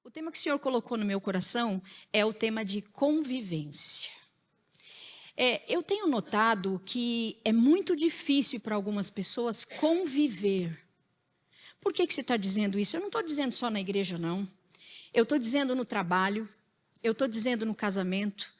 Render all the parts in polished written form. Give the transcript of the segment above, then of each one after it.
O tema que o Senhor colocou no meu coração é o tema de convivência. Eu tenho notado que é muito difícil para algumas pessoas conviver. Por que você está dizendo isso? Eu não estou dizendo só na igreja, não. Eu estou dizendo no trabalho, eu estou dizendo no casamento,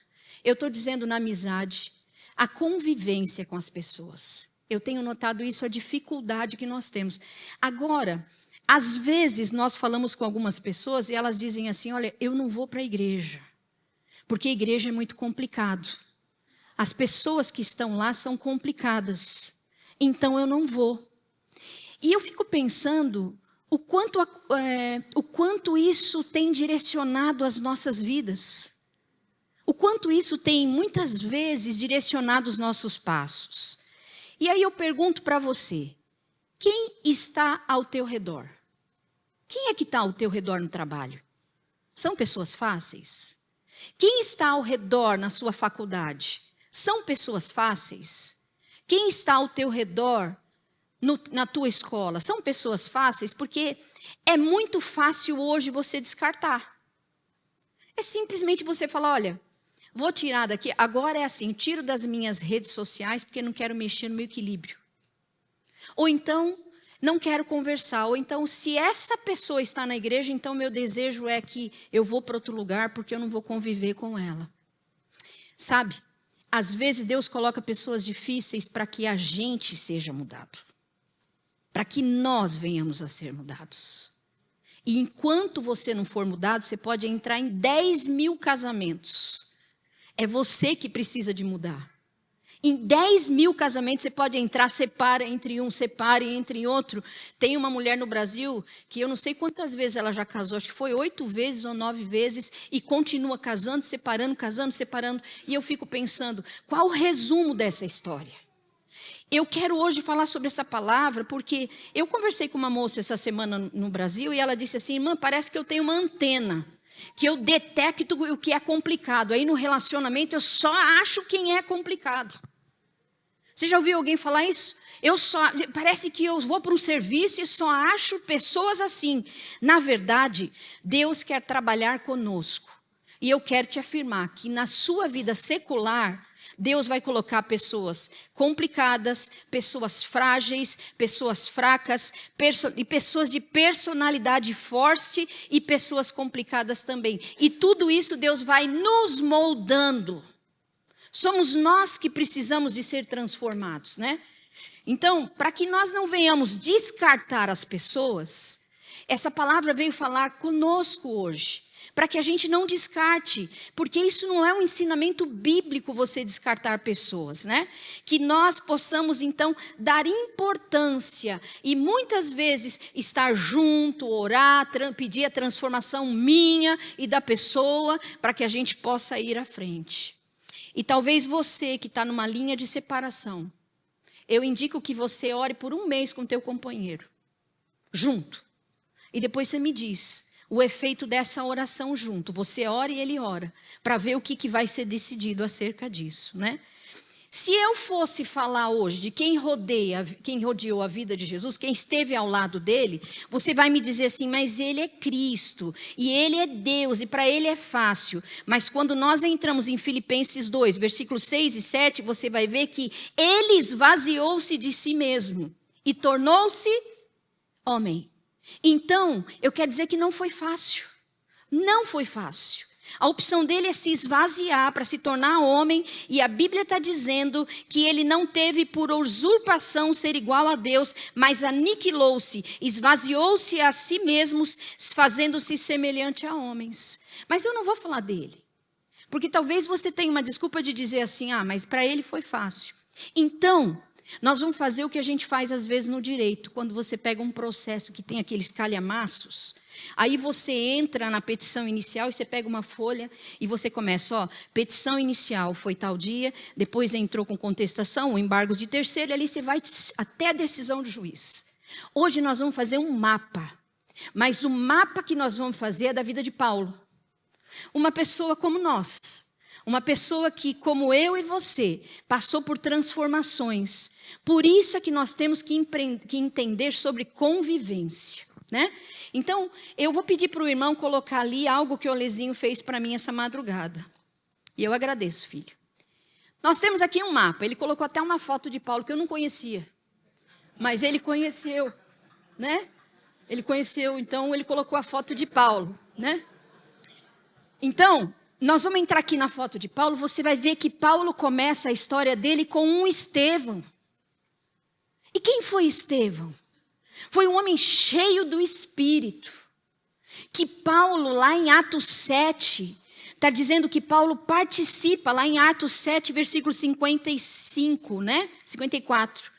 eu estou dizendo na amizade, a convivência com as pessoas. Eu tenho notado isso, a dificuldade que nós temos. Agora, às vezes nós falamos com algumas pessoas e elas dizem assim, olha, eu não vou para a igreja, porque a igreja é muito complicado. As pessoas que estão lá são complicadas, então eu não vou. E eu fico pensando o quanto isso tem direcionado as nossas vidas. O quanto isso tem, muitas vezes, direcionado os nossos passos. E aí eu pergunto para você, quem está ao teu redor? Quem é que está ao teu redor no trabalho? São pessoas fáceis? Quem está ao redor na sua faculdade? São pessoas fáceis? Quem está ao teu redor na tua escola? São pessoas fáceis? Porque é muito fácil hoje você descartar. É simplesmente você falar, olha, vou tirar daqui. Agora é assim, tiro das minhas redes sociais porque não quero mexer no meu equilíbrio. Ou então, não quero conversar. Ou então, se essa pessoa está na igreja, então meu desejo é que eu vou para outro lugar porque eu não vou conviver com ela. Sabe? Às vezes Deus coloca pessoas difíceis para que a gente seja mudado. Para que nós venhamos a ser mudados. E enquanto você não for mudado, você pode entrar em 10 mil casamentos. É você que precisa de mudar. Em 10 mil casamentos você pode entrar, separa entre um, separe entre outro. Tem uma mulher no Brasil que eu não sei quantas vezes ela já casou, acho que foi 8 vezes ou 9 vezes, e continua casando, separando, casando, separando. E eu fico pensando, qual o resumo dessa história? Eu quero hoje falar sobre essa palavra, porque eu conversei com uma moça essa semana no Brasil, e ela disse assim, irmã, parece que eu tenho uma antena, que eu detecto o que é complicado. Aí no relacionamento eu só acho quem é complicado. Você já ouviu alguém falar isso? Parece que eu vou para um serviço e só acho pessoas assim. Na verdade, Deus quer trabalhar conosco. E eu quero te afirmar que na sua vida secular, Deus vai colocar pessoas complicadas, pessoas frágeis, pessoas fracas, e pessoas de personalidade forte e pessoas complicadas também. E tudo isso Deus vai nos moldando. Somos nós que precisamos de ser transformados, né? Então, para que nós não venhamos descartar as pessoas, essa palavra veio falar conosco hoje. Para que a gente não descarte, porque isso não é um ensinamento bíblico você descartar pessoas, né? Que nós possamos então dar importância e muitas vezes estar junto, orar, pedir a transformação minha e da pessoa para que a gente possa ir à frente. E talvez você que está numa linha de separação, eu indico que você ore por 1 mês com teu companheiro, junto. E depois você me diz o efeito dessa oração junto. Você ora e ele ora, para ver o que vai ser decidido acerca disso, né? Se eu fosse falar hoje de quem rodeou a vida de Jesus, quem esteve ao lado dele, você vai me dizer assim, mas ele é Cristo, e ele é Deus, e para ele é fácil. Mas quando nós entramos em Filipenses 2, versículos 6 e 7, você vai ver que ele esvaziou-se de si mesmo e tornou-se homem. Então, eu quero dizer que não foi fácil. Não foi fácil. A opção dele é se esvaziar para se tornar homem, e a Bíblia está dizendo que ele não teve por usurpação ser igual a Deus, mas aniquilou-se, esvaziou-se a si mesmo, fazendo-se semelhante a homens. Mas eu não vou falar dele, porque talvez você tenha uma desculpa de dizer assim, mas para ele foi fácil. Então, nós vamos fazer o que a gente faz às vezes no direito, quando você pega um processo que tem aqueles calhamaços. Aí você entra na petição inicial e você pega uma folha e você começa, petição inicial foi tal dia, depois entrou com contestação, ou embargos de terceiro, e ali você vai até a decisão do juiz. Hoje nós vamos fazer um mapa, mas o mapa que nós vamos fazer é da vida de Paulo. Uma pessoa como nós, uma pessoa que, como eu e você, passou por transformações. Por isso é que nós temos que entender sobre convivência. né? Então, eu vou pedir para o irmão colocar ali algo que o Olezinho fez para mim essa madrugada. E eu agradeço, filho. Nós temos aqui um mapa. Ele colocou até uma foto de Paulo que eu não conhecia. Mas ele conheceu, né? Ele conheceu, então ele colocou a foto de Paulo, né? Então, nós vamos entrar aqui na foto de Paulo. Você vai ver que Paulo começa a história dele com um Estevão. E quem foi Estevão? Foi um homem cheio do Espírito. Que Paulo, lá em Atos 7, está dizendo que Paulo participa, lá em Atos 7, versículo 55, né? 54.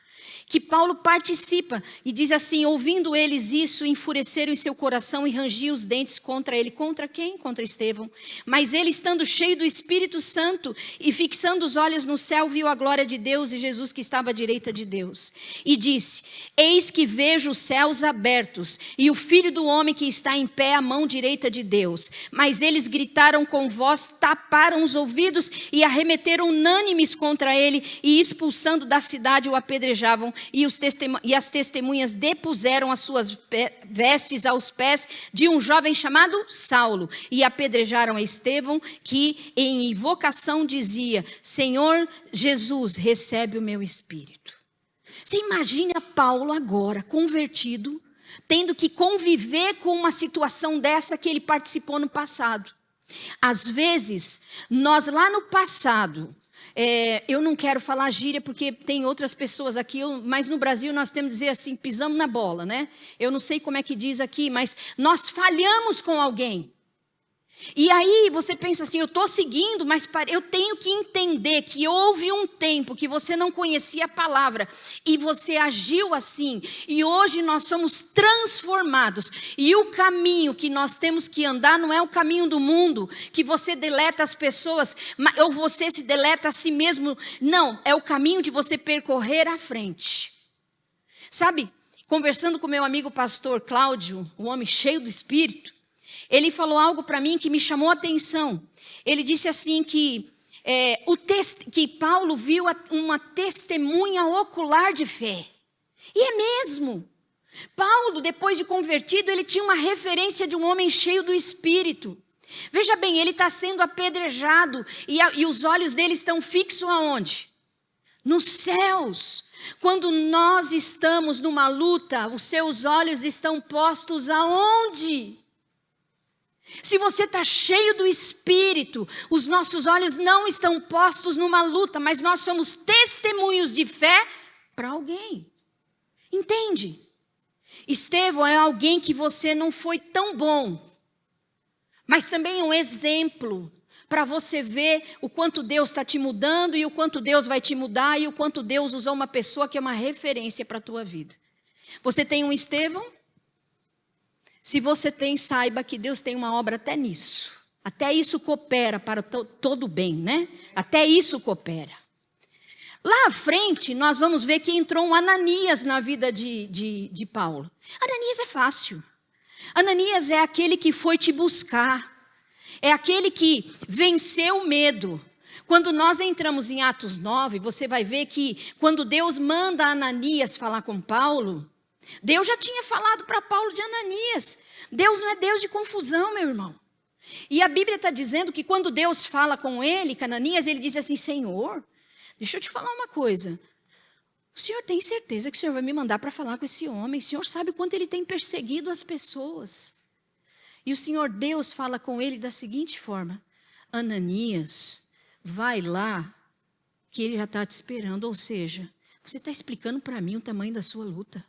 Que Paulo participa e diz assim: ouvindo eles isso, enfureceram em seu coração e rangiam os dentes contra ele. Contra quem? Contra Estevão. Mas ele, estando cheio do Espírito Santo e fixando os olhos no céu, viu a glória de Deus e Jesus que estava à direita de Deus. E disse: eis que vejo os céus abertos e o Filho do homem que está em pé à mão direita de Deus. Mas eles gritaram com voz, taparam os ouvidos e arremeteram unânimes contra ele e expulsando da cidade o apedrejavam. E as testemunhas depuseram as suas vestes aos pés de um jovem chamado Saulo e apedrejaram a Estevão, que em invocação dizia: Senhor Jesus, recebe o meu espírito. Você imagina Paulo agora, convertido, tendo que conviver com uma situação dessa que ele participou no passado. Às vezes, nós lá no passado... eu não quero falar gíria porque tem outras pessoas aqui, mas no Brasil nós temos que dizer assim, pisamos na bola, né? Eu não sei como é que diz aqui, mas nós falhamos com alguém. E aí você pensa assim, eu estou seguindo, mas eu tenho que entender que houve um tempo que você não conhecia a palavra e você agiu assim. E hoje nós somos transformados. E o caminho que nós temos que andar não é o caminho do mundo, que você deleta as pessoas, ou você se deleta a si mesmo. Não, é o caminho de você percorrer à frente. Sabe, conversando com meu amigo pastor Cláudio, um homem cheio do Espírito, ele falou algo para mim que me chamou a atenção. Ele disse assim que Paulo viu uma testemunha ocular de fé. E é mesmo. Paulo, depois de convertido, ele tinha uma referência de um homem cheio do Espírito. Veja bem, ele está sendo apedrejado e os olhos dele estão fixos aonde? Nos céus. Quando nós estamos numa luta, os seus olhos estão postos aonde? Se você está cheio do Espírito, os nossos olhos não estão postos numa luta, mas nós somos testemunhos de fé para alguém. Entende? Estevão é alguém que você não foi tão bom, mas também é um exemplo para você ver o quanto Deus está te mudando e o quanto Deus vai te mudar e o quanto Deus usou uma pessoa que é uma referência para a tua vida. Você tem um Estevão? Se você tem, saiba que Deus tem uma obra até nisso. Até isso coopera para todo bem, né? Até isso coopera. Lá à frente, nós vamos ver que entrou um Ananias na vida de Paulo. Ananias é fácil. Ananias é aquele que foi te buscar. É aquele que venceu o medo. Quando nós entramos em Atos 9, você vai ver que quando Deus manda Ananias falar com Paulo... Deus já tinha falado para Paulo de Ananias. Deus não é Deus de confusão, meu irmão. E a Bíblia está dizendo que quando Deus fala com ele, com Ananias, ele diz assim: Senhor, deixa eu te falar uma coisa. O Senhor tem certeza que o Senhor vai me mandar para falar com esse homem? O Senhor sabe o quanto ele tem perseguido as pessoas. E o Senhor Deus fala com ele da seguinte forma: Ananias, vai lá, que ele já está te esperando. Ou seja, você está explicando para mim o tamanho da sua luta.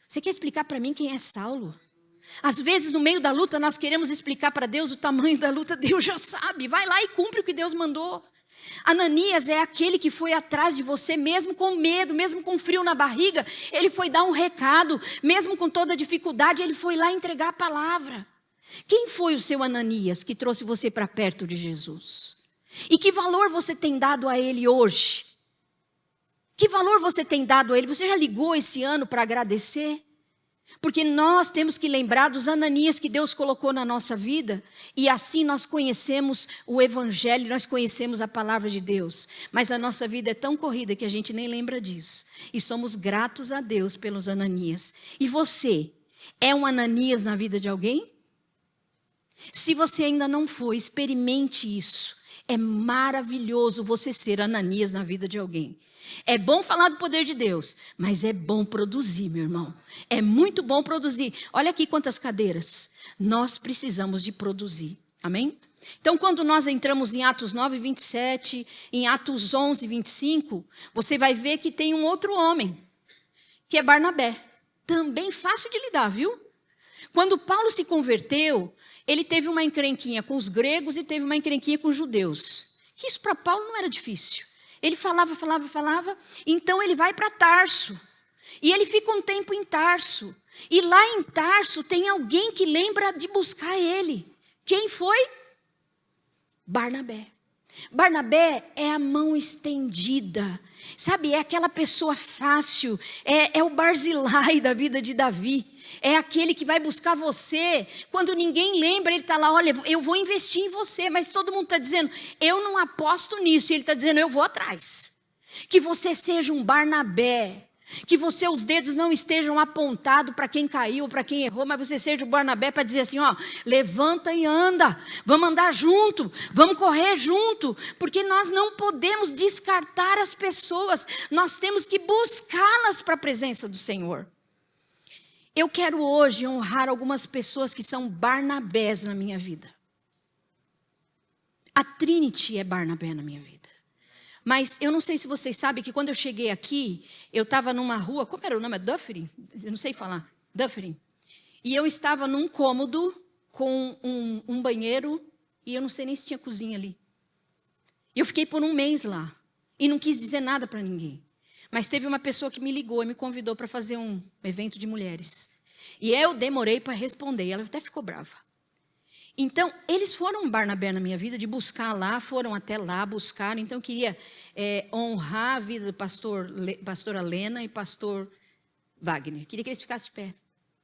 Você quer explicar para mim quem é Saulo? Às vezes, no meio da luta, nós queremos explicar para Deus o tamanho da luta. Deus já sabe. Vai lá e cumpre o que Deus mandou. Ananias é aquele que foi atrás de você, mesmo com medo, mesmo com frio na barriga. Ele foi dar um recado. Mesmo com toda a dificuldade, ele foi lá entregar a palavra. Quem foi o seu Ananias que trouxe você para perto de Jesus? E que valor você tem dado a ele hoje? Que valor você tem dado a ele? Você já ligou esse ano para agradecer? Porque nós temos que lembrar dos Ananias que Deus colocou na nossa vida. E assim nós conhecemos o Evangelho, nós conhecemos a palavra de Deus. Mas a nossa vida é tão corrida que a gente nem lembra disso. E somos gratos a Deus pelos Ananias. E você É um Ananias na vida de alguém? Se você ainda não foi, experimente isso. É maravilhoso você ser Ananias na vida de alguém. É bom falar do poder de Deus, mas é bom produzir, meu irmão. É muito bom produzir. Olha aqui quantas cadeiras. Nós precisamos de produzir. Amém? Então, quando nós entramos em Atos 9, 27, em Atos 11, 25, você vai ver que tem um outro homem, que é Barnabé. Também fácil de lidar, viu? Quando Paulo se converteu, ele teve uma encrenquinha com os gregos e teve uma encrenquinha com os judeus. Isso para Paulo não era difícil. Ele falava, então ele vai para Tarso. E ele fica um tempo em Tarso. E lá em Tarso tem alguém que lembra de buscar ele. Quem foi? Barnabé. Barnabé é a mão estendida. Sabe, é aquela pessoa fácil. É o Barzilai da vida de Davi. É aquele que vai buscar você. Quando ninguém lembra, ele está lá, olha, eu vou investir em você. Mas todo mundo está dizendo, eu não aposto nisso. E ele está dizendo, eu vou atrás. Que você seja um Barnabé. Que os dedos não estejam apontados para quem caiu, para quem errou. Mas você seja o Barnabé para dizer assim, ó, levanta e anda. Vamos andar junto, vamos correr junto. Porque nós não podemos descartar as pessoas. Nós temos que buscá-las para a presença do Senhor. Eu quero hoje honrar algumas pessoas que são Barnabés na minha vida. A Trinity é Barnabé na minha vida. Mas eu não sei se vocês sabem que quando eu cheguei aqui, eu estava numa rua, como era o nome? Dufferin? Eu não sei falar. Dufferin. E eu estava num cômodo com um banheiro e eu não sei nem se tinha cozinha ali. Eu fiquei por um mês lá e não quis dizer nada para ninguém. Mas teve uma pessoa que me ligou e me convidou para fazer um evento de mulheres. E eu demorei para responder. Ela até ficou brava. Então, eles foram Barnabé na minha vida, de buscar lá, foram até lá, buscaram. Então, eu queria honrar a vida do pastora Lena e pastor Wagner. Queria que eles ficassem de pé.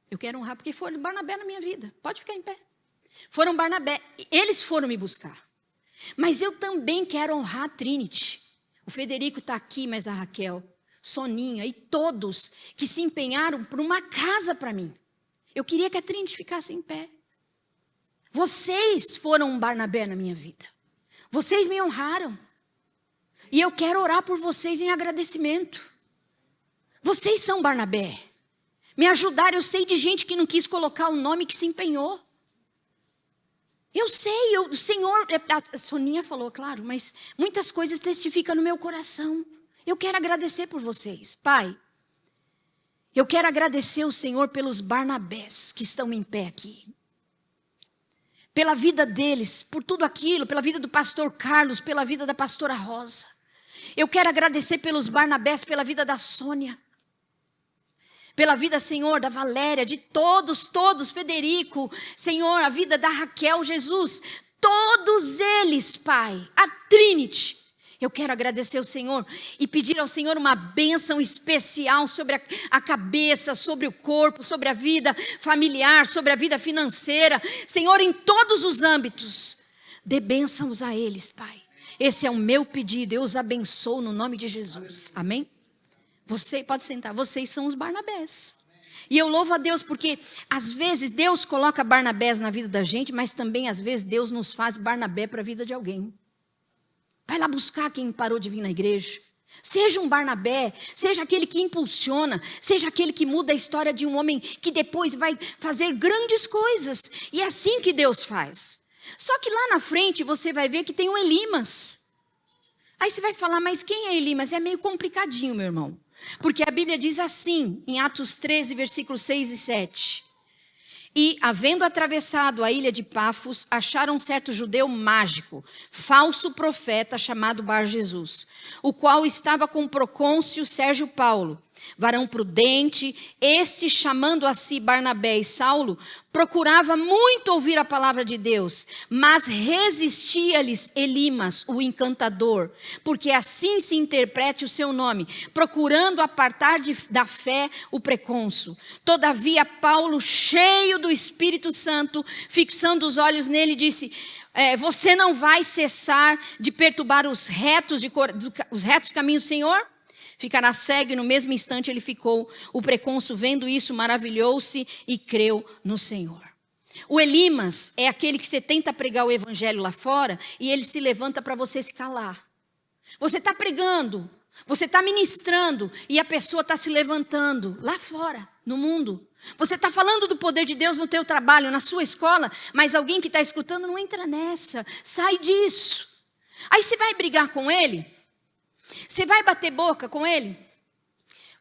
Eu quero honrar, porque foram Barnabé na minha vida. Pode ficar em pé. Foram Barnabé. Eles foram me buscar. Mas eu também quero honrar a Trinity. O Federico está aqui, mas a Raquel, Soninha e todos que se empenharam por uma casa para mim. Eu queria que a Trinity ficasse em pé. Vocês foram um Barnabé na minha vida. Vocês me honraram. E eu quero orar por vocês em agradecimento. Vocês são Barnabé. Me ajudaram. Eu sei de gente que não quis colocar o nome, que se empenhou. Eu sei, o Senhor, a Soninha falou, claro, mas muitas coisas testificam no meu coração. Eu quero agradecer por vocês. Pai, eu quero agradecer o Senhor pelos Barnabés que estão em pé aqui. Pela vida deles, por tudo aquilo, pela vida do pastor Carlos, pela vida da pastora Rosa. Eu quero agradecer pelos Barnabés, pela vida da Sônia. Pela vida, Senhor, da Valéria, de todos, Federico, Senhor, a vida da Raquel, Jesus. Todos eles, Pai, a Trinity. Eu quero agradecer ao Senhor e pedir ao Senhor uma bênção especial sobre a cabeça, sobre o corpo, sobre a vida familiar, sobre a vida financeira. Senhor, em todos os âmbitos, dê bênçãos a eles, Pai. Esse é o meu pedido, eu os abençoo no nome de Jesus. Amém? Você pode sentar, vocês são os Barnabés. E eu louvo a Deus porque às vezes Deus coloca Barnabés na vida da gente, mas também às vezes Deus nos faz Barnabé para a vida de alguém. Vai lá buscar quem parou de vir na igreja. Seja um Barnabé, seja aquele que impulsiona, seja aquele que muda a história de um homem que depois vai fazer grandes coisas. E é assim que Deus faz. Só que lá na frente você vai ver que tem um Elimas. Aí você vai falar, mas quem é Elimas? É meio complicadinho, meu irmão. Porque a Bíblia diz assim, em Atos 13, versículos 6 e 7. E, havendo atravessado a ilha de Pafos, acharam um certo judeu mágico, falso profeta, chamado Bar-Jesus, o qual estava com o procônsul Sérgio Paulo, varão prudente. Este, chamando a si Barnabé e Saulo, procurava muito ouvir a palavra de Deus, mas resistia-lhes Elimas, o encantador, porque assim se interprete o seu nome, procurando apartar da fé o precônsul. Todavia Paulo, cheio do Espírito Santo, fixando os olhos nele, disse: você não vai cessar de perturbar os retos caminhos do Senhor? ficará cego, e no mesmo instante ele ficou. O precônsul, vendo isso, maravilhou-se e creu no Senhor. O Elimas é aquele que você tenta pregar o evangelho lá fora e ele se levanta para você se calar. Você está pregando, você está ministrando e a pessoa está se levantando lá fora, no mundo. Você está falando do poder de Deus no teu trabalho, na sua escola, mas alguém que está escutando não entra nessa, sai disso. Aí você vai brigar com ele? Você vai bater boca com ele?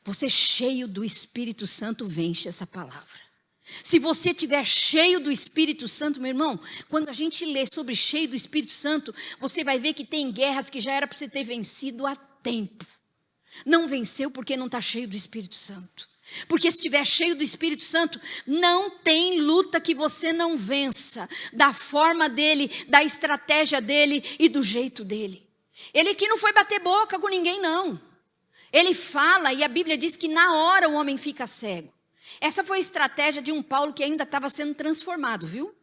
Você cheio do Espírito Santo vence essa palavra. Se você estiver cheio do Espírito Santo, meu irmão, quando a gente lê sobre cheio do Espírito Santo, você vai ver que tem guerras que já era para você ter vencido há tempo. Não venceu porque não está cheio do Espírito Santo. Porque se estiver cheio do Espírito Santo, não tem luta que você não vença, da forma dele, da estratégia dele e do jeito dele. Ele aqui não foi bater boca com ninguém, não. Ele fala e a Bíblia diz que na hora o homem fica cego. Essa foi a estratégia de um Paulo que ainda estava sendo transformado, viu?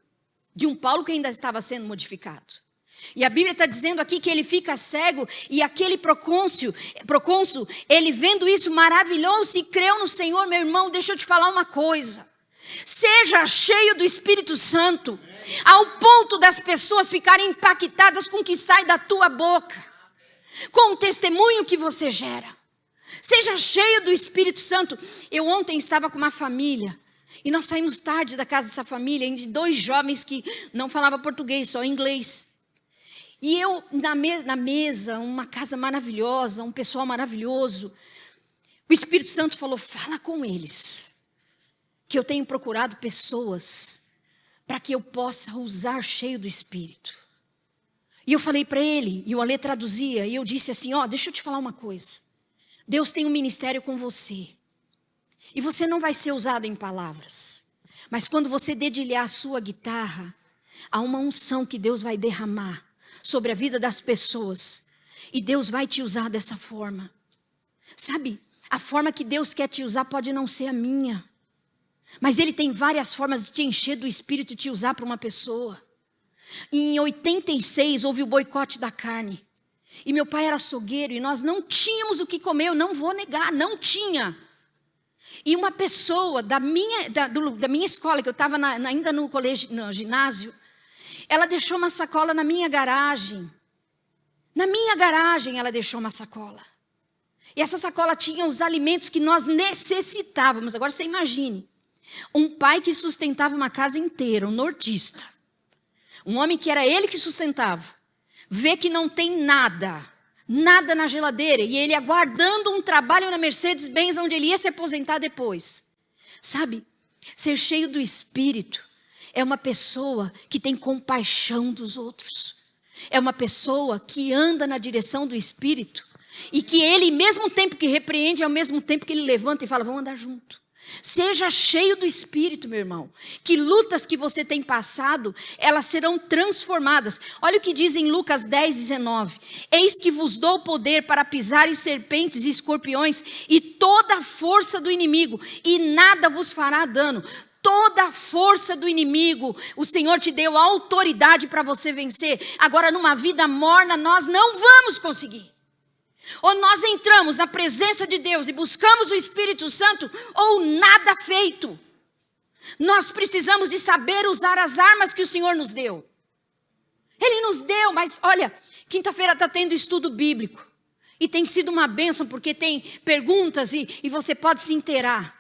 De um Paulo que ainda estava sendo modificado. E a Bíblia está dizendo aqui que ele fica cego e aquele procônsul, ele vendo isso, maravilhou-se e creu no Senhor. Meu irmão, deixa eu te falar uma coisa. Seja cheio do Espírito Santo, ao ponto das pessoas ficarem impactadas com o que sai da tua boca, com o testemunho que você gera. Seja cheio do Espírito Santo. Eu ontem estava com uma família e nós saímos tarde da casa dessa família, de 2 jovens que não falavam português, só inglês. E eu na mesa, uma casa maravilhosa, um pessoal maravilhoso. O Espírito Santo falou, fala com eles, que eu tenho procurado pessoas para que eu possa usar cheio do Espírito. E eu falei para ele, e o Alê traduzia, e eu disse assim, deixa eu te falar uma coisa. Deus tem um ministério com você. E você não vai ser usado em palavras. Mas quando você dedilhar a sua guitarra, há uma unção que Deus vai derramar sobre a vida das pessoas. E Deus vai te usar dessa forma. Sabe, a forma que Deus quer te usar pode não ser a minha. Mas Ele tem várias formas de te encher do Espírito e te usar para uma pessoa. Em 86 houve o boicote da carne. E meu pai era açougueiro e nós não tínhamos o que comer, eu não vou negar, não tinha. E uma pessoa da minha escola, que eu estava ainda no colégio, no ginásio, ela deixou uma sacola na minha garagem. Na minha garagem ela deixou uma sacola. E essa sacola tinha os alimentos que nós necessitávamos. Agora você imagine, um pai que sustentava uma casa inteira, um nortista. Um homem que era ele que sustentava. Vê que não tem nada na geladeira, e ele aguardando um trabalho na Mercedes-Benz, onde ele ia se aposentar depois. Sabe, ser cheio do Espírito é uma pessoa que tem compaixão dos outros. É uma pessoa que anda na direção do Espírito, e que ele, ao mesmo tempo que repreende, ao mesmo tempo que ele levanta e fala, vamos andar junto. Seja cheio do Espírito, meu irmão, que lutas que você tem passado, elas serão transformadas. Olha o que diz em Lucas 10:19. Eis que vos dou poder para pisar em serpentes e escorpiões e toda a força do inimigo, e nada vos fará dano. Toda a força do inimigo, o Senhor te deu autoridade para você vencer. Agora, numa vida morna, nós não vamos conseguir. Ou nós entramos na presença de Deus e buscamos o Espírito Santo, ou nada feito. Nós precisamos de saber usar as armas que o Senhor nos deu. Ele nos deu, mas olha, quinta-feira está tendo estudo bíblico. E tem sido uma bênção, porque tem perguntas e você pode se inteirar.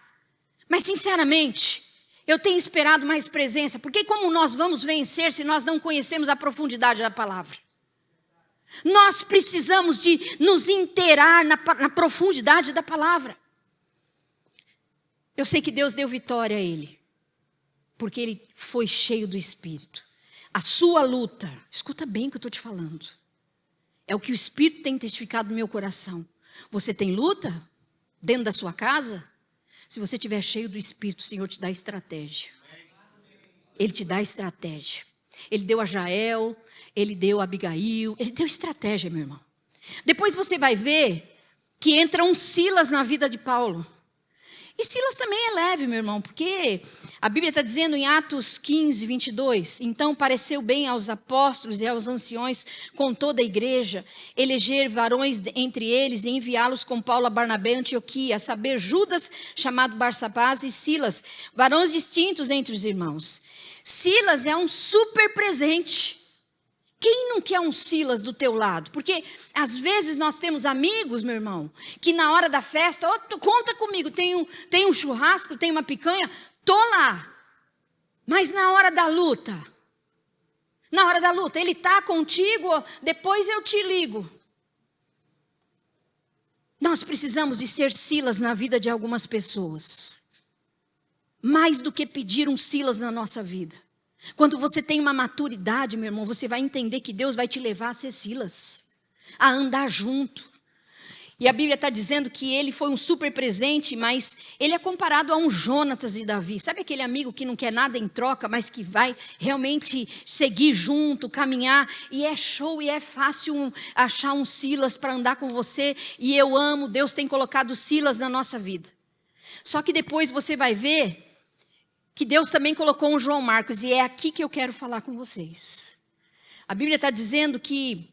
Mas sinceramente, eu tenho esperado mais presença, porque como nós vamos vencer se nós não conhecemos a profundidade da palavra? Nós precisamos de nos inteirar na profundidade da palavra. Eu sei que Deus deu vitória a ele, porque ele foi cheio do Espírito. A sua luta, escuta bem o que eu estou te falando, é o que o Espírito tem testificado no meu coração. Você tem luta dentro da sua casa? Se você estiver cheio do Espírito, o Senhor te dá estratégia. Ele te dá estratégia. Ele deu a Jael, ele deu a Abigail, ele deu estratégia, meu irmão. Depois você vai ver que entra um Silas na vida de Paulo. E Silas também é leve, meu irmão, porque A Bíblia está dizendo em Atos 15, 22, então pareceu bem aos apóstolos e aos anciões com toda a igreja, eleger varões entre eles e enviá-los com Paulo a Barnabé a Antioquia, a saber, Judas, chamado Barsabás, e Silas, varões distintos entre os irmãos. Silas é um super presente. Quem não quer um Silas do teu lado? Porque às vezes nós temos amigos, meu irmão, que na hora da festa, conta comigo, tem um churrasco, tem uma picanha, tô lá. Mas na hora da luta, ele está contigo, depois eu te ligo. Nós precisamos de ser Silas na vida de algumas pessoas. Mais do que pedir um Silas na nossa vida. Quando você tem uma maturidade, meu irmão, você vai entender que Deus vai te levar a ser Silas, a andar junto. E a Bíblia está dizendo que ele foi um super presente, mas ele é comparado a um Jonatas e Davi. Sabe aquele amigo que não quer nada em troca, mas que vai realmente seguir junto, caminhar? E é show e é fácil achar um Silas para andar com você. E eu amo, Deus tem colocado Silas na nossa vida. Só que depois você vai ver que Deus também colocou um João Marcos. E é aqui que eu quero falar com vocês. A Bíblia está dizendo que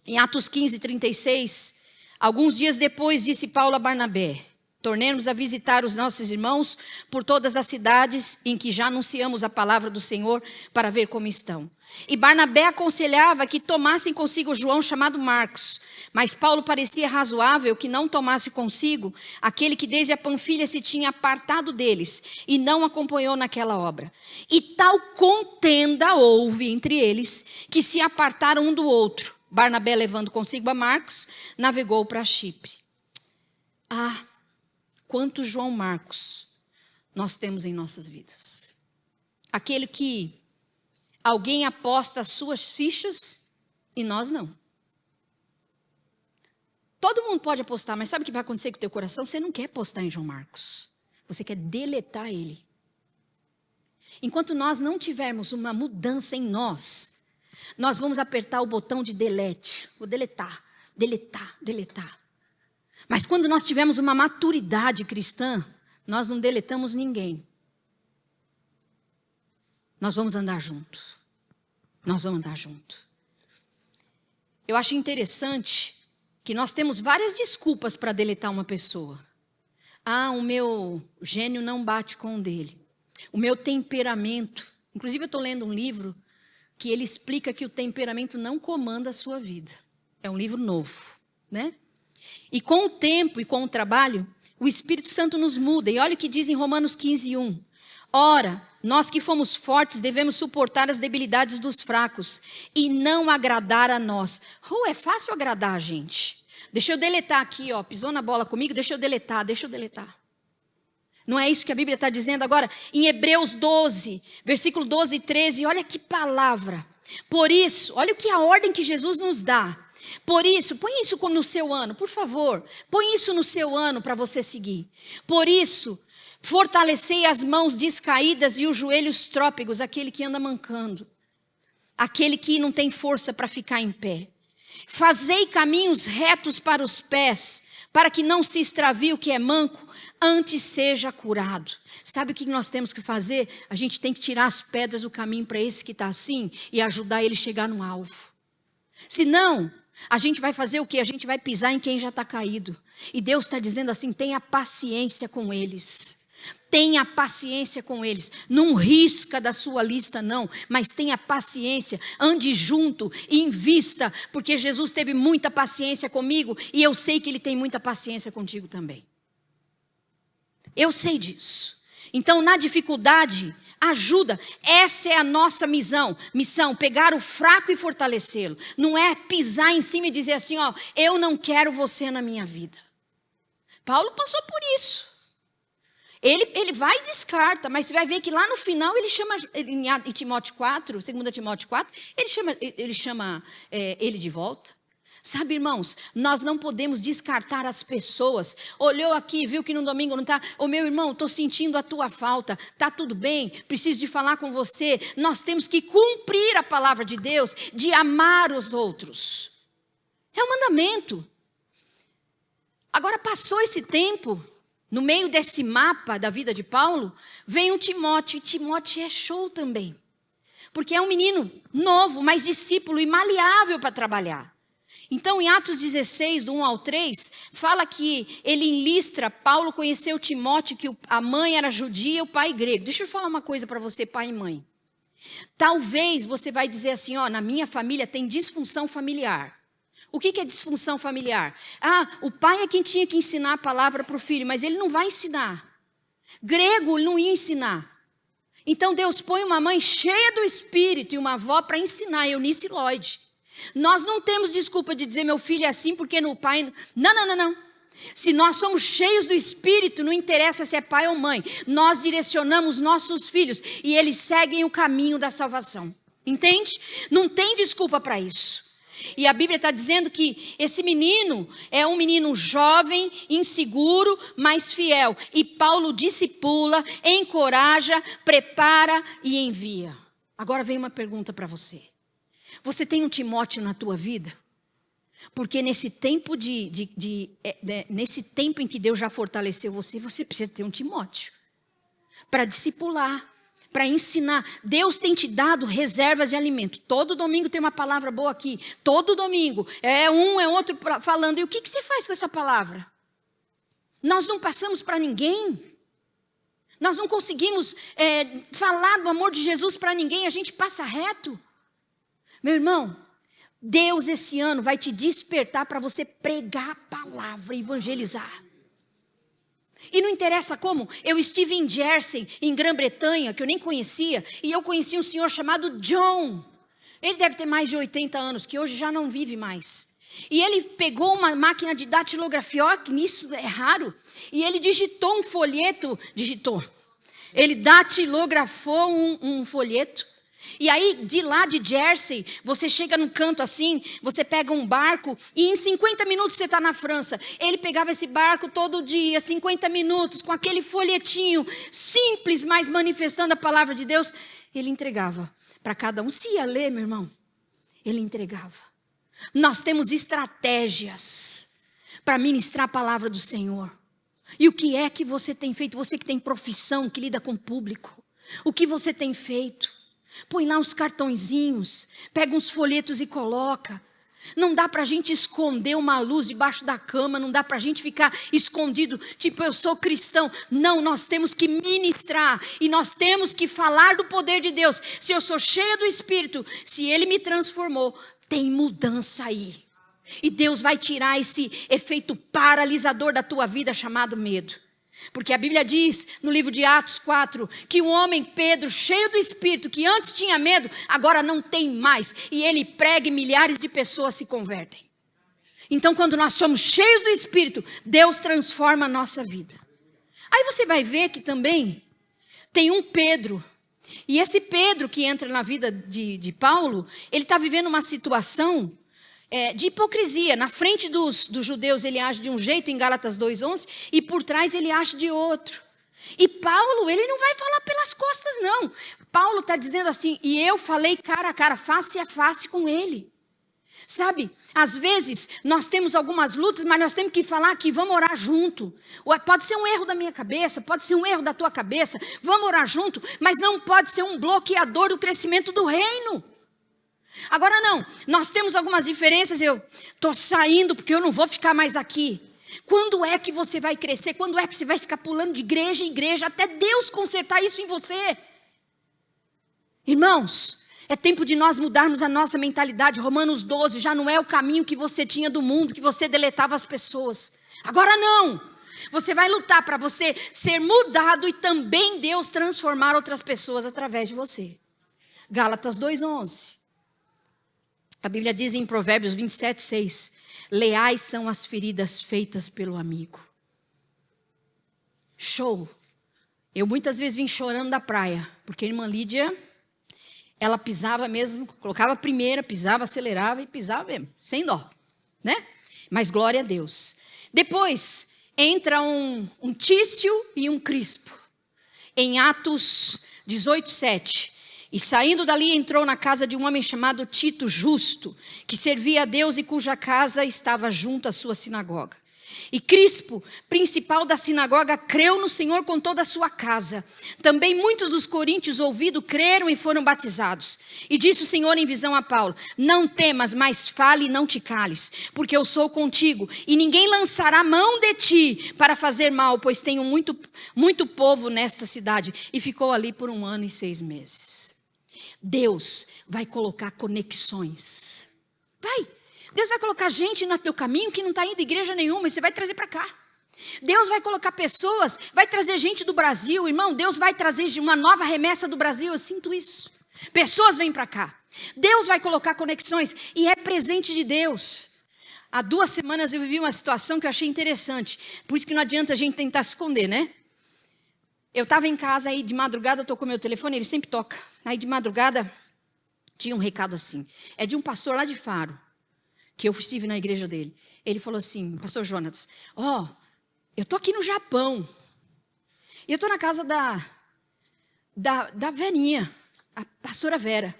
em Atos 15, 36... alguns dias depois, disse Paulo a Barnabé, tornemos a visitar os nossos irmãos por todas as cidades em que já anunciamos a palavra do Senhor para ver como estão. E Barnabé aconselhava que tomassem consigo João chamado Marcos, mas Paulo parecia razoável que não tomasse consigo aquele que desde a Panfilha se tinha apartado deles e não acompanhou naquela obra. E tal contenda houve entre eles que se apartaram um do outro. Barnabé, levando consigo a Marcos, navegou para Chipre. Ah, quantos João Marcos nós temos em nossas vidas. Aquele que alguém aposta as suas fichas e nós não. Todo mundo pode apostar, mas sabe o que vai acontecer com o teu coração? Você não quer apostar em João Marcos. Você quer deletar ele. Enquanto nós não tivermos uma mudança em nós vamos apertar o botão de delete. Vou deletar. Mas quando nós tivermos uma maturidade cristã, nós não deletamos ninguém. Nós vamos andar junto. Eu acho interessante que nós temos várias desculpas para deletar uma pessoa. Ah, o meu gênio não bate com o dele. O meu temperamento. Inclusive eu estou lendo um livro que ele explica que o temperamento não comanda a sua vida. É um livro novo, né? E com o tempo e com o trabalho, o Espírito Santo nos muda. E olha o que diz em Romanos 15, 1. Ora, nós que fomos fortes devemos suportar as debilidades dos fracos e não agradar a nós. É fácil agradar a gente. Deixa eu deletar aqui, pisou na bola comigo, deixa eu deletar. Não é isso que a Bíblia está dizendo agora? Em Hebreus 12, versículo 12 e 13, olha que palavra. Por isso, olha o que a ordem que Jesus nos dá. Por isso, põe isso no seu ano, por favor. Põe isso no seu ano para você seguir. Por isso, fortalecei as mãos descaídas e os joelhos trópegos, aquele que anda mancando. Aquele que não tem força para ficar em pé. Fazei caminhos retos para os pés, para que não se extravie o que é manco, antes seja curado. Sabe o que nós temos que fazer? A gente tem que tirar as pedras do caminho para esse que está assim e ajudar ele a chegar no alvo. Senão, a gente vai fazer o quê? A gente vai pisar em quem já está caído. E Deus está dizendo assim, tenha paciência com eles. Tenha paciência com eles. Não risca da sua lista, não. Mas tenha paciência. Ande junto e invista. Porque Jesus teve muita paciência comigo. E eu sei que Ele tem muita paciência contigo também. Eu sei disso. Então, na dificuldade, ajuda. Essa é a nossa missão. Pegar o fraco e fortalecê-lo. Não é pisar em cima e dizer assim, eu não quero você na minha vida. Paulo passou por isso. Ele vai e descarta, mas você vai ver que lá no final ele chama, em Timóteo 4, 2 Timóteo 4, ele chama ele de volta. Sabe, irmãos, nós não podemos descartar as pessoas. Olhou aqui, viu que no domingo não está. Meu irmão, estou sentindo a tua falta. Está tudo bem? Preciso de falar com você. Nós temos que cumprir a palavra de Deus, de amar os outros. É um mandamento. Agora passou esse tempo. no meio desse mapa da vida de Paulo, vem o Timóteo, e Timóteo é show também. Porque é um menino novo, mas discípulo e maleável para trabalhar. Então, em Atos 16, do 1 ao 3, fala que ele em Listra, Paulo conheceu Timóteo, que a mãe era judia e o pai grego. Deixa eu falar uma coisa para você, pai e mãe. Talvez você vai dizer assim, ó, na minha família tem disfunção familiar. O que é disfunção familiar? O pai é quem tinha que ensinar a palavra para o filho, mas ele não vai ensinar. Grego ele não ia ensinar. Então Deus põe uma mãe cheia do Espírito e uma avó para ensinar, Eunice e Lloyd. Nós não temos desculpa de dizer meu filho é assim porque no pai... Não. Se nós somos cheios do Espírito, não interessa se é pai ou mãe. Nós direcionamos nossos filhos e eles seguem o caminho da salvação. Entende? Não tem desculpa para isso. E a Bíblia está dizendo que esse menino é um menino jovem, inseguro, mas fiel. E Paulo discipula, encoraja, prepara e envia. Agora vem uma pergunta para você. Você tem um Timóteo na tua vida? Porque nesse tempo nesse tempo em que Deus já fortaleceu você, você precisa ter um Timóteo. Para discipular, para ensinar. Deus tem te dado reservas de alimento. Todo domingo tem uma palavra boa aqui. Todo domingo. É outro falando. E o que você faz com essa palavra? Nós não passamos para ninguém. Nós não conseguimos falar do amor de Jesus para ninguém. A gente passa reto. Meu irmão, Deus esse ano vai te despertar para você pregar a palavra, evangelizar. E não interessa como, eu estive em Jersey, em Grã-Bretanha, que eu nem conhecia, e eu conheci um senhor chamado John. Ele deve ter mais de 80 anos, que hoje já não vive mais. E ele pegou uma máquina de datilografia, ó, que nisso é raro, e ele digitou um folheto, ele datilografou um folheto. E aí, de lá de Jersey, você chega num canto assim, você pega um barco e em 50 minutos você está na França. Ele pegava esse barco todo dia, 50 minutos, com aquele folhetinho simples, mas manifestando a palavra de Deus. Ele entregava para cada um. Se ia ler, meu irmão, ele entregava. Nós temos estratégias para ministrar a palavra do Senhor. E o que é que você tem feito? Você que tem profissão, que lida com o público. O que você tem feito? Põe lá uns cartõezinhos, pega uns folhetos e coloca. Não dá para a gente esconder uma luz debaixo da cama, não dá para a gente ficar escondido, tipo eu sou cristão. Não, nós temos que ministrar e nós temos que falar do poder de Deus. Se eu sou cheia do Espírito, se Ele me transformou, tem mudança aí. E Deus vai tirar esse efeito paralisador da tua vida chamado medo. Porque a Bíblia diz, no livro de Atos 4, que o homem Pedro, cheio do Espírito, que antes tinha medo, agora não tem mais. E ele prega e milhares de pessoas se convertem. Então, quando nós somos cheios do Espírito, Deus transforma a nossa vida. Aí você vai ver que também tem um Pedro. E esse Pedro que entra na vida de Paulo, ele está vivendo uma situação de hipocrisia. Na frente dos judeus ele age de um jeito, em Gálatas 2:11, e por trás ele age de outro. E Paulo, ele não vai falar pelas costas, não. Paulo está dizendo assim, e eu falei cara a cara, face a face com ele. Sabe, às vezes nós temos algumas lutas, mas nós temos que falar aqui, vamos orar junto. Pode ser um erro da minha cabeça, pode ser um erro da tua cabeça, vamos orar junto, mas não pode ser um bloqueador do crescimento do reino. Agora não, nós temos algumas diferenças, eu estou saindo porque eu não vou ficar mais aqui. Quando é que você vai crescer? Quando é que você vai ficar pulando de igreja em igreja até Deus consertar isso em você? Irmãos, é tempo de nós mudarmos a nossa mentalidade. Romanos 12 já não é o caminho que você tinha do mundo, que você deletava as pessoas. Agora não, você vai lutar para você ser mudado e também Deus transformar outras pessoas através de você. Gálatas 2:11. A Bíblia diz em Provérbios 27:6, leais são as feridas feitas pelo amigo. Show! Eu muitas vezes vim chorando da praia, porque a irmã Lídia, ela pisava mesmo, colocava a primeira, pisava, acelerava e pisava mesmo, sem dó, né? Mas glória a Deus. Depois entra um Tício e um Crispo, em Atos 18:7. E saindo dali entrou na casa de um homem chamado Tito Justo, que servia a Deus e cuja casa estava junto à sua sinagoga. E Crispo, principal da sinagoga, creu no Senhor com toda a sua casa. Também muitos dos coríntios, ouvindo, creram e foram batizados. E disse o Senhor em visão a Paulo: não temas, mas fale e não te cales, porque eu sou contigo, e ninguém lançará mão de ti para fazer mal, pois tenho muito povo nesta cidade. E ficou ali por 1 ano e 6 meses. Deus vai colocar conexões. Deus vai colocar gente no teu caminho que não está indo à igreja nenhuma, e você vai trazer para cá. Deus vai colocar pessoas, vai trazer gente do Brasil, irmão. Deus vai trazer uma nova remessa do Brasil, eu sinto isso. Pessoas vêm para cá. Deus vai colocar conexões, e é presente de Deus. Há 2 semanas eu vivi uma situação que eu achei interessante. Por isso que não adianta a gente tentar se esconder, né? Eu estava em casa, aí de madrugada tocou meu telefone, ele sempre toca. Aí de madrugada tinha um recado assim. É de um pastor lá de Faro, que eu estive na igreja dele. Ele falou assim: pastor Jonas, eu estou aqui no Japão. E eu estou na casa da Verinha, a pastora Vera.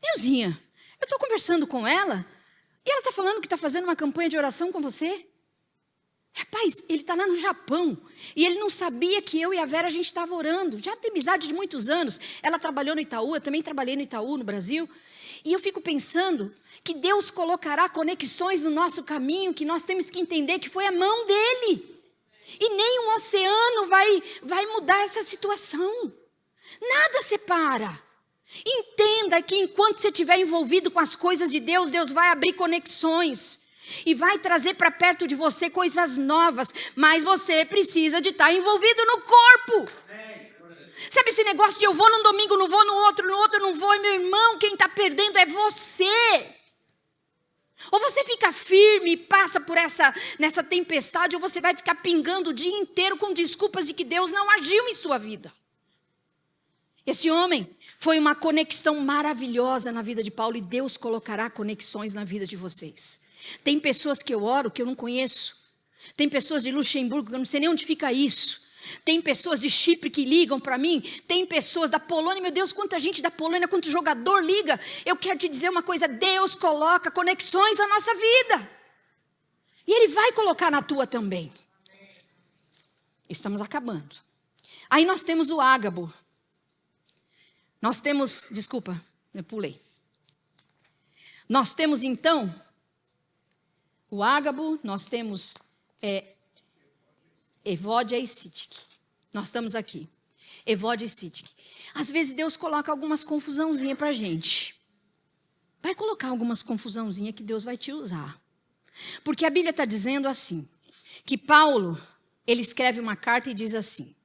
Neuzinha, eu estou conversando com ela, e ela está falando que está fazendo uma campanha de oração com você. Rapaz, ele está lá no Japão, e ele não sabia que eu e a Vera, a gente estava orando. Já tem amizade de muitos anos. Ela trabalhou no Itaú, eu também trabalhei no Itaú, no Brasil. E eu fico pensando que Deus colocará conexões no nosso caminho, que nós temos que entender que foi a mão dele. E nem um oceano vai mudar essa situação. Nada separa. Entenda que enquanto você estiver envolvido com as coisas de Deus, Deus vai abrir conexões. E vai trazer para perto de você coisas novas. Mas você precisa de estar envolvido no corpo. Sabe esse negócio de eu vou num domingo, não vou no outro não vou. E meu irmão, quem está perdendo é você. Ou você fica firme e passa por nessa tempestade, ou você vai ficar pingando o dia inteiro com desculpas de que Deus não agiu em sua vida. Esse homem foi uma conexão maravilhosa na vida de Paulo, e Deus colocará conexões na vida de vocês. Tem pessoas que eu oro que eu não conheço. Tem pessoas de Luxemburgo que eu não sei nem onde fica isso. Tem pessoas de Chipre que ligam para mim. Tem pessoas da Polônia. Meu Deus, quanta gente da Polônia, quanto jogador liga. Eu quero te dizer uma coisa: Deus coloca conexões na nossa vida. E Ele vai colocar na tua também. Estamos acabando. Aí nós temos o Ágabo. Nós temos, desculpa, eu pulei. Nós temos então o Ágabo, nós temos Evódia e Sítique. Nós estamos aqui. Evódia e Sítique. Às vezes Deus coloca algumas confusãozinhas para a gente. Vai colocar algumas confusãozinhas que Deus vai te usar. Porque a Bíblia está dizendo assim, que Paulo, ele escreve uma carta e diz assim: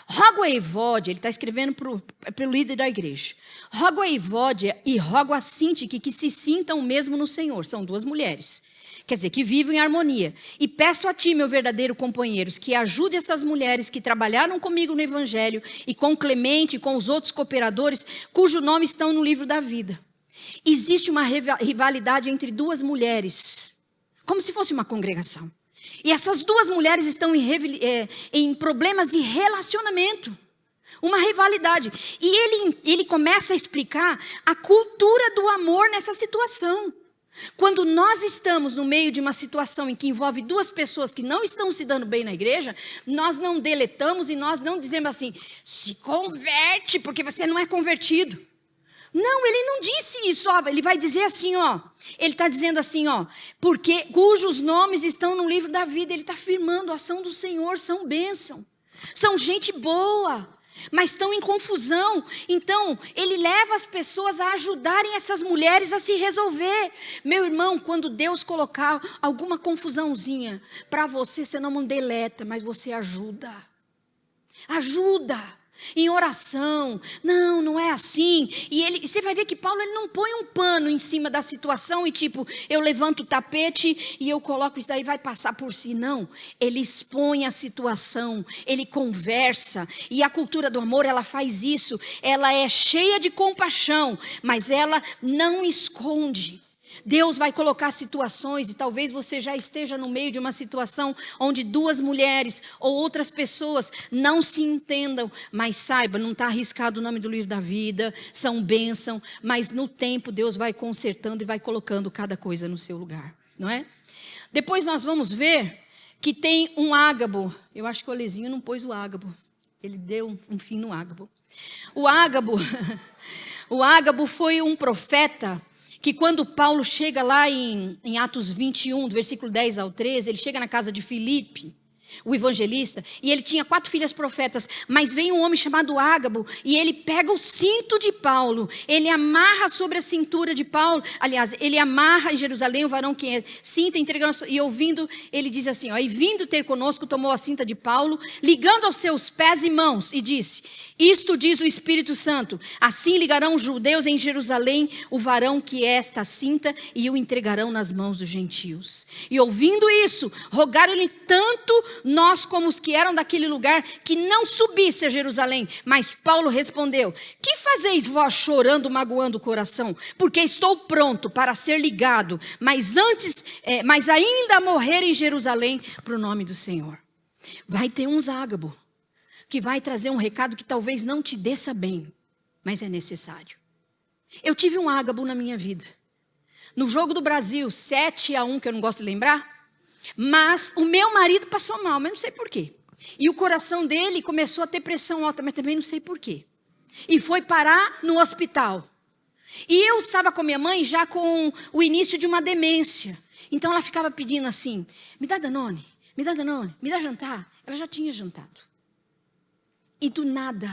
rogo a Evódia, ele está escrevendo para o líder da igreja. Rogo a Evódia e rogo a Sítique que se sintam o mesmo no Senhor. São 2 mulheres. Quer dizer, que vivam em harmonia. E peço a ti, meu verdadeiro companheiro, que ajude essas mulheres que trabalharam comigo no Evangelho, e com Clemente e com os outros cooperadores, cujo nome estão no livro da vida. Existe uma rivalidade entre 2 mulheres, como se fosse uma congregação. E essas 2 mulheres estão em problemas de relacionamento. Uma rivalidade. E ele começa a explicar a cultura do amor nessa situação. Quando nós estamos no meio de uma situação em que envolve 2 pessoas que não estão se dando bem na igreja, nós não deletamos e nós não dizemos assim: se converte porque você não é convertido. Não, ele não disse isso, ele vai dizer assim, ele está dizendo assim, porque cujos nomes estão no livro da vida. Ele está afirmando a ação do Senhor, são bênção, são gente boa, mas estão em confusão. Então, ele leva as pessoas a ajudarem essas mulheres a se resolver. Meu irmão, quando Deus colocar alguma confusãozinha para você, você não deleta, mas você ajuda. Ajuda. Em oração. Não é assim. E você vai ver que Paulo, ele não põe um pano em cima da situação e tipo, eu levanto o tapete e eu coloco isso daí, vai passar por si. Não, ele expõe a situação, ele conversa. E a cultura do amor, ela faz isso. Ela é cheia de compaixão, mas ela não esconde. Deus vai colocar situações, e talvez você já esteja no meio de uma situação onde 2 mulheres ou outras pessoas não se entendam, mas saiba, não está arriscado o nome do livro da vida, são bênção, mas no tempo Deus vai consertando e vai colocando cada coisa no seu lugar, não é? Depois nós vamos ver que tem um ágabo. Eu acho que o Olezinho não pôs o ágabo. Ele deu um fim no ágabo. O ágabo, o ágabo foi um profeta que quando Paulo chega lá em Atos 21, do versículo 10 ao 13, ele chega na casa de Filipe, o evangelista, e ele tinha 4 filhas profetas, mas vem um homem chamado Ágabo, e ele pega o cinto de Paulo, ele amarra sobre a cintura de Paulo, aliás, ele amarra em Jerusalém o varão que é cinta, entregando, e ouvindo, ele diz assim, ó, e vindo ter conosco, tomou a cinta de Paulo, ligando aos seus pés e mãos, e disse, isto diz o Espírito Santo, assim ligarão os judeus em Jerusalém o varão que é esta cinta, e o entregarão nas mãos dos gentios. E ouvindo isso, rogaram-lhe tanto nós como os que eram daquele lugar, que não subisse a Jerusalém. Mas Paulo respondeu, que fazeis vós chorando, magoando o coração? Porque estou pronto para ser ligado, mas ainda a morrer em Jerusalém, para o nome do Senhor. Vai ter um Ágabo, que vai trazer um recado que talvez não te desça bem, mas é necessário. Eu tive um Ágabo na minha vida. No jogo do Brasil, 7-1, que eu não gosto de lembrar, mas o meu marido passou mal, mas não sei por quê. E o coração dele começou a ter pressão alta, mas também não sei por quê. E foi parar no hospital. E eu estava com minha mãe já com o início de uma demência. Então ela ficava pedindo assim, me dá Danone, me dá jantar. Ela já tinha jantado. E do nada,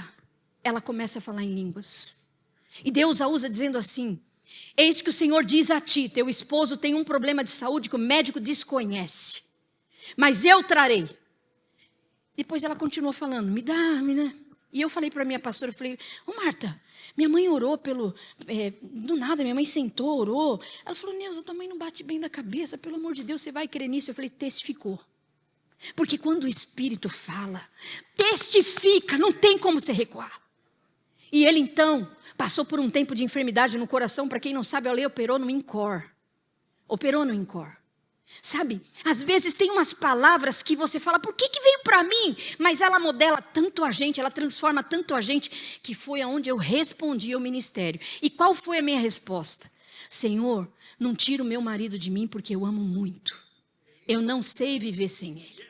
ela começa a falar em línguas. E Deus a usa dizendo assim, eis que o Senhor diz a ti, teu esposo tem um problema de saúde que o médico desconhece. Mas eu trarei. Depois ela continuou falando, me dá. E eu falei para a minha pastora, eu falei, Marta, minha mãe orou do nada, minha mãe sentou, orou. Ela falou, Neuza, tua mãe não bate bem da cabeça, pelo amor de Deus, você vai crer nisso? Eu falei, testificou. Porque quando o Espírito fala, testifica, não tem como você recuar. E ele então passou por um tempo de enfermidade no coração, para quem não sabe, ela operou no INCOR. Sabe, às vezes tem umas palavras que você fala, por que veio para mim? Mas ela modela tanto a gente, ela transforma tanto a gente, que foi aonde eu respondi ao ministério. E qual foi a minha resposta? Senhor, não tira o meu marido de mim, porque eu amo muito. Eu não sei viver sem ele.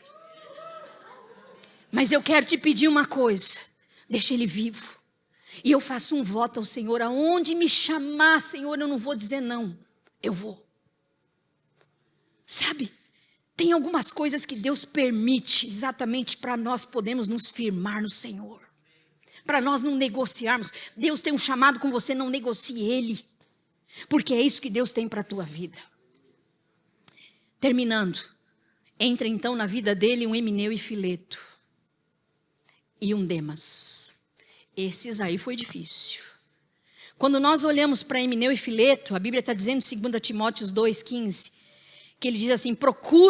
Mas eu quero te pedir uma coisa, deixa ele vivo. E eu faço um voto ao Senhor, aonde me chamar, Senhor, eu não vou dizer não, eu vou. Sabe, tem algumas coisas que Deus permite, exatamente para nós podermos nos firmar no Senhor. Para nós não negociarmos. Deus tem um chamado com você, não negocie ele. Porque é isso que Deus tem para a tua vida. Terminando, entra então na vida dele um Emineu e Fileto. E um Demas. Esses aí foi difícil. Quando nós olhamos para Emineu e Fileto, a Bíblia está dizendo em 2 Timóteo 2,15, que ele diz assim,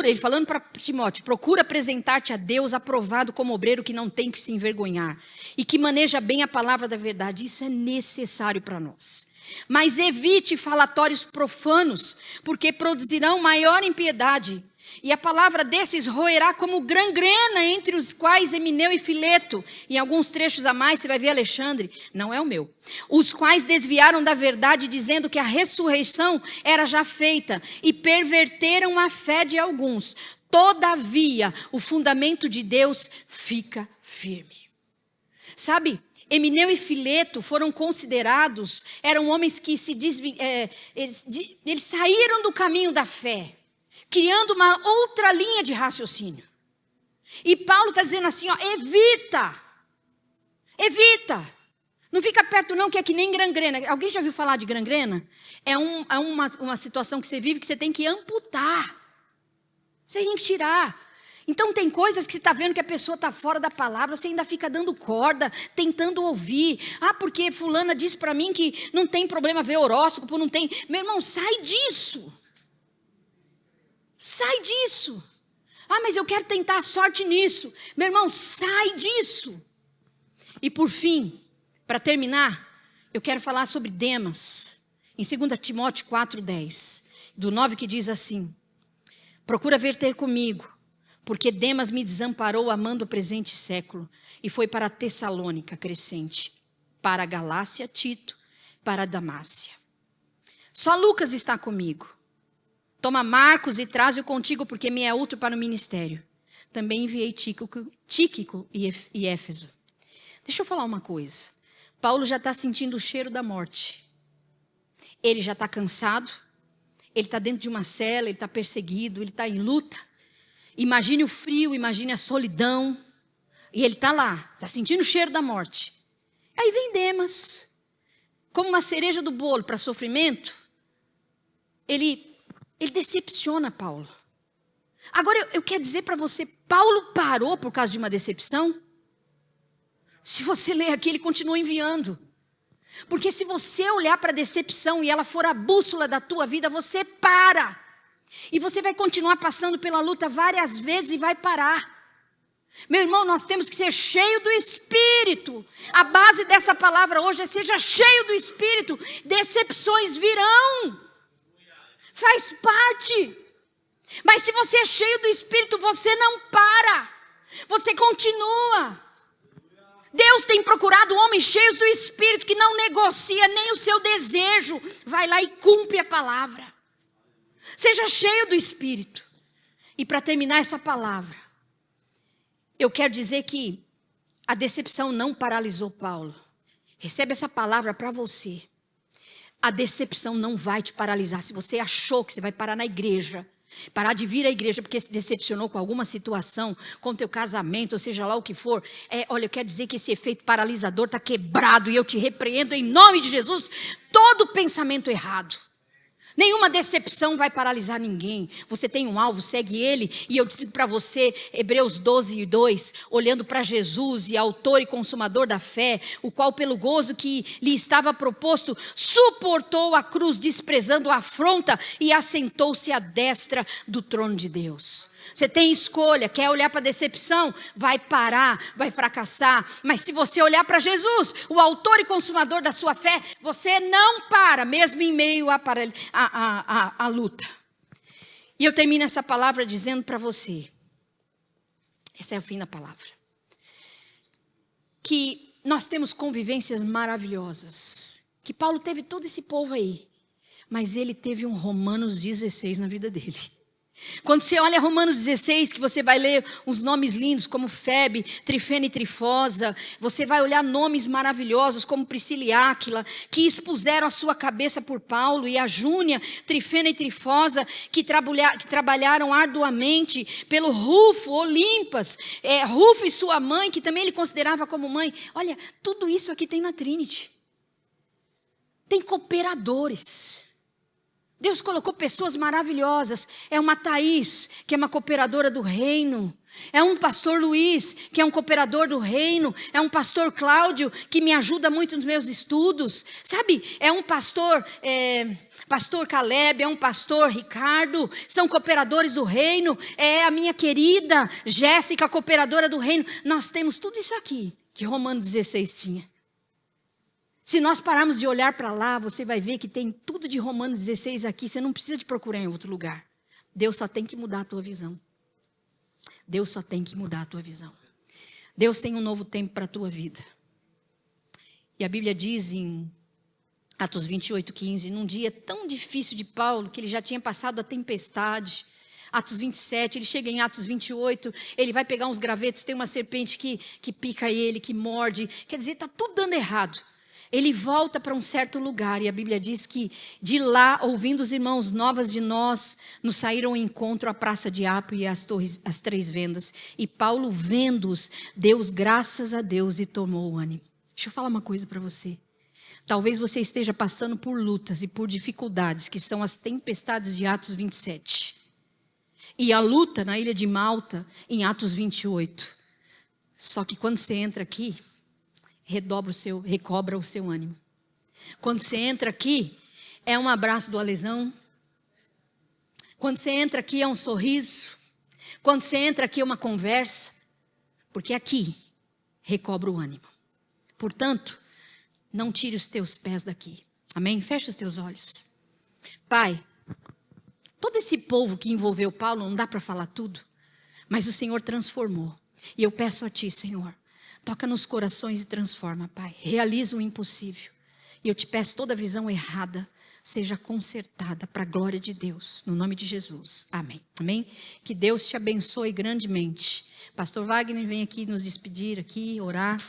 ele falando para Timóteo, procura apresentar-te a Deus aprovado como obreiro que não tem que se envergonhar e que maneja bem a palavra da verdade. Isso é necessário para nós. Mas evite falatórios profanos, porque produzirão maior impiedade. E a palavra desses roerá como gangrena, entre os quais Emineu e Fileto. Em alguns trechos a mais, você vai ver Alexandre, não é o meu. Os quais desviaram da verdade, dizendo que a ressurreição era já feita, e perverteram a fé de alguns. Todavia, o fundamento de Deus fica firme. Sabe, Emineu e Fileto foram considerados, eram homens que eles saíram do caminho da fé, criando uma outra linha de raciocínio. E Paulo está dizendo assim, ó, evita. Não fica perto não, que é que nem gangrena. Alguém já ouviu falar de gangrena? É uma situação que você vive que você tem que amputar. Você tem que tirar. Então tem coisas que você está vendo que a pessoa está fora da palavra, você ainda fica dando corda, tentando ouvir. Ah, porque fulana disse para mim que não tem problema ver horóscopo, não tem. Meu irmão, sai disso. Sai disso. Ah, mas eu quero tentar a sorte nisso. Meu irmão, sai disso. E por fim, para terminar, eu quero falar sobre Demas. Em 2 Timóteo 4,10, do 9, que diz assim, procura ver ter comigo, porque Demas me desamparou amando o presente século, e foi para a Tessalônica crescente, para a Galácia, Tito, para a Damácia. Só Lucas está comigo. Toma Marcos e traze-o contigo, porque me é útil para o ministério. também enviei Tíquico e Éfeso. Deixa eu falar uma coisa. Paulo já está sentindo o cheiro da morte. Ele já está cansado. Ele está dentro de uma cela, ele está perseguido, ele está em luta. Imagine o frio, imagine a solidão. E ele está lá, está sentindo o cheiro da morte. Aí vem Demas, como uma cereja do bolo para sofrimento. Ele decepciona Paulo. Agora eu quero dizer para você, Paulo parou por causa de uma decepção? Se você ler aqui, ele continua enviando. Porque se você olhar para a decepção e ela for a bússola da tua vida, você para. E você vai continuar passando pela luta várias vezes e vai parar. Meu irmão, nós temos que ser cheio do Espírito. A base dessa palavra hoje é: seja cheio do Espírito. Decepções virão. Faz parte. Mas se você é cheio do Espírito, você não para. Você continua. Deus tem procurado homens cheios do Espírito, que não negocia nem o seu desejo. Vai lá e cumpre a palavra. Seja cheio do Espírito. E para terminar essa palavra, eu quero dizer que a decepção não paralisou Paulo. Recebe essa palavra para você. A decepção não vai te paralisar. Se você achou que você vai parar na igreja, parar de vir à igreja porque se decepcionou com alguma situação, com o teu casamento, ou seja lá o que for, olha, eu quero dizer que esse efeito paralisador está quebrado e eu te repreendo em nome de Jesus todo pensamento errado. Nenhuma decepção vai paralisar ninguém. Você tem um alvo, segue ele. E eu disse para você, Hebreus 12:2, olhando para Jesus, e autor e consumador da fé, o qual pelo gozo que lhe estava proposto, suportou a cruz, desprezando a afronta, e assentou-se à destra do trono de Deus. Você tem escolha, quer olhar para a decepção? Vai parar, vai fracassar. Mas se você olhar para Jesus, o autor e consumador da sua fé, você não para, mesmo em meio à luta. E eu termino essa palavra dizendo para você, esse é o fim da palavra, que nós temos convivências maravilhosas, que Paulo teve todo esse povo aí, mas ele teve um Romanos 16 na vida dele. Quando você olha Romanos 16, que você vai ler uns nomes lindos como Febe, Trifena e Trifosa, você vai olhar nomes maravilhosos como Priscila e Áquila, que expuseram a sua cabeça por Paulo, e a Júnia, Trifena e Trifosa, que trabalharam arduamente pelo Rufo, Olimpas, Rufo e sua mãe, que também ele considerava como mãe. Olha, tudo isso aqui tem na Trinity. Tem cooperadores. Deus colocou pessoas maravilhosas. É uma Thaís, que é uma cooperadora do reino. É um pastor Luiz, que é um cooperador do reino. É um pastor Cláudio, que me ajuda muito nos meus estudos. Sabe, é um pastor Caleb, é um pastor Ricardo. São cooperadores do reino. É a minha querida Jéssica, cooperadora do reino. Nós temos tudo isso aqui, que Romanos 16 tinha. Se nós pararmos de olhar para lá, você vai ver que tem tudo de Romanos 16 aqui. Você não precisa de procurar em outro lugar. Deus só tem que mudar a tua visão. Deus só tem que mudar a tua visão. Deus tem um novo tempo para a tua vida. E a Bíblia diz em Atos 28:15, num dia tão difícil de Paulo, que ele já tinha passado a tempestade. Atos 27, ele chega em Atos 28, ele vai pegar uns gravetos, tem uma serpente que pica ele, que morde. Quer dizer, está tudo dando errado. Ele volta para um certo lugar, e a Bíblia diz que de lá, ouvindo os irmãos novas de nós, nos saíram ao encontro à praça de Apo e às Três Vendas. E Paulo, vendo-os, deu graças a Deus e tomou o ânimo. Deixa eu falar uma coisa para você. Talvez você esteja passando por lutas e por dificuldades, que são as tempestades de Atos 27. E a luta na ilha de Malta, em Atos 28. Só que quando você entra aqui, recobra o seu ânimo. Quando você entra aqui, é um abraço do Alesão. Quando você entra aqui, é um sorriso. Quando você entra aqui, é uma conversa. Porque aqui, recobra o ânimo. Portanto, não tire os teus pés daqui. Amém? Fecha os teus olhos. Pai, todo esse povo que envolveu Paulo, não dá para falar tudo, mas o Senhor transformou. E eu peço a Ti, Senhor, toca nos corações e transforma, Pai. Realiza o impossível. E eu te peço toda a visão errada, seja consertada para a glória de Deus, no nome de Jesus. Amém. Amém? Que Deus te abençoe grandemente. Pastor Wagner vem aqui nos despedir, aqui, orar.